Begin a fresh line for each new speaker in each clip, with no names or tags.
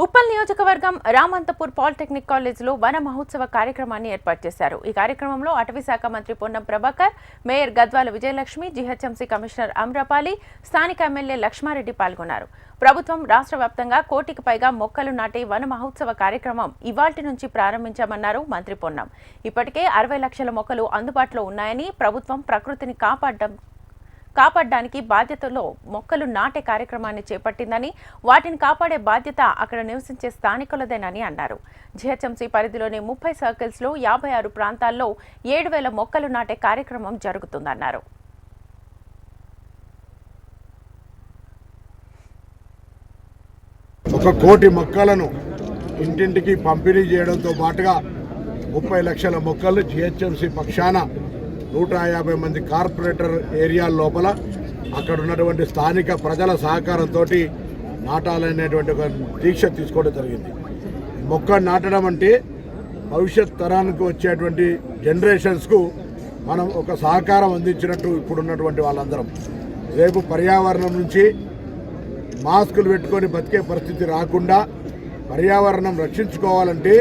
ఉప్పల్ నియోజకవర్గం రామంతపూర్ పాలిటెక్నిక్ కాలేజీలో వన మహోత్సవ కార్యక్రమాన్ని ఏర్పాటు చేశారు. ఈ కార్యక్రమంలో అటవీ శాఖ మంత్రి Ponnam Prabhakar, mayor Gadwal Vijayalakshmi, GHMC commissioner Amrapali, స్థానిక ఎమ్మెల్యే లక్ష్మారెడ్డి పాల్గొన్నారు. ప్రభుత్వం రాష్ట్ర వ్యాప్తంగా 1 కోటికి పైగా మొక్కలు నాటే వన మహోత్సవ కార్యక్రమం ఇవాల్టి నుంచి ప్రారంభించామన్నారు మంత్రి పొన్నం. ఇప్పటికే 60 లక్షల మొక్కలు అందుబాటులో ఉన్నాయని, ప్రభుత్వం ప్రకృతిని కాపాడడానికి బాధ్యతలో మొక్కలు నాటే కార్యక్రమాన్ని చేపట్టిందని, వాటిని కాపాడే బాధ్యత అక్కడ నివసించే స్థానికులదేనని అన్నారు. జీహెచ్ఎంసీ పరిధిలోని 30 సర్కిల్స్లో 56 ప్రాంతాల్లో 7,000 మొక్కలు నాటే కార్యక్రమం జరుగుతుందన్నారు.
ఒక కోటి మొక్కలను ఇంటింటికి పంపిణీ చేయడంతో పాటుగా 30 లక్షల మొక్కలు జీహెచ్ఎంసీ పక్షాన 150 మంది కార్పొరేటర్ ఏరియా లోపల అక్కడ ఉన్నటువంటి స్థానిక ప్రజల సహకారంతో నాటాలనేటువంటి ఒక దీక్ష తీసుకోవడం జరిగింది. మొక్క నాటడం అంటే భవిష్యత్ తరానికి వచ్చేటువంటి జనరేషన్స్కు మనం ఒక సహకారం అందించినట్టు ఇప్పుడున్నటువంటి వాళ్ళందరం. రేపు పర్యావరణం నుంచి మాస్కులు పెట్టుకొని బతికే పరిస్థితి రాకుండా పర్యావరణం రక్షించుకోవాలంటే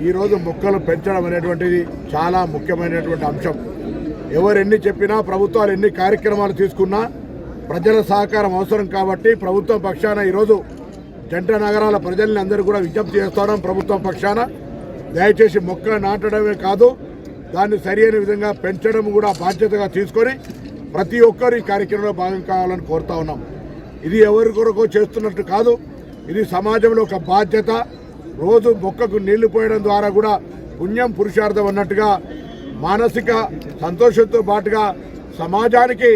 ఈరోజు మొక్కలు పెంచడం అనేటువంటిది చాలా ముఖ్యమైనటువంటి అంశం. ఎవరు ఎన్ని చెప్పినా, ప్రభుత్వాలు ఎన్ని కార్యక్రమాలు తీసుకున్నా ప్రజల సహకారం అవసరం కాబట్టి ప్రభుత్వం పక్షాన ఈరోజు జంట నగరాల ప్రజల్ని అందరూ కూడా విజ్ఞప్తి చేస్తున్నాం. ప్రభుత్వం పక్షాన దయచేసి మొక్కలు నాటడమే కాదు, దాన్ని సరైన విధంగా పెంచడం కూడా బాధ్యతగా తీసుకొని ప్రతి ఒక్కరు ఈ కార్యక్రమంలో భాగం కావాలని కోరుతా ఉన్నాం. ఇది ఎవరి కొరకు చేస్తున్నట్టు కాదు, ఇది సమాజంలో ఒక బాధ్యత. రోజు మొక్కకు నీళ్లు పోయడం ద్వారా కూడా పుణ్యం పురుషార్థం అన్నట్టుగా మానసిక సంతోషంతో పాటుగా సమాజానికి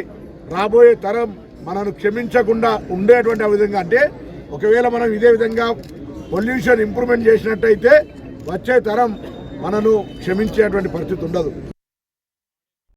రాబోయే తరం మనను క్షమించకుండా ఉండేటువంటి విధంగా, అంటే ఒకవేళ మనం ఇదే విధంగా పొల్యూషన్ ఇంప్రూవ్మెంట్ చేసినట్టయితే వచ్చే తరం మనను క్షమించేటువంటి పరిస్థితి ఉండదు.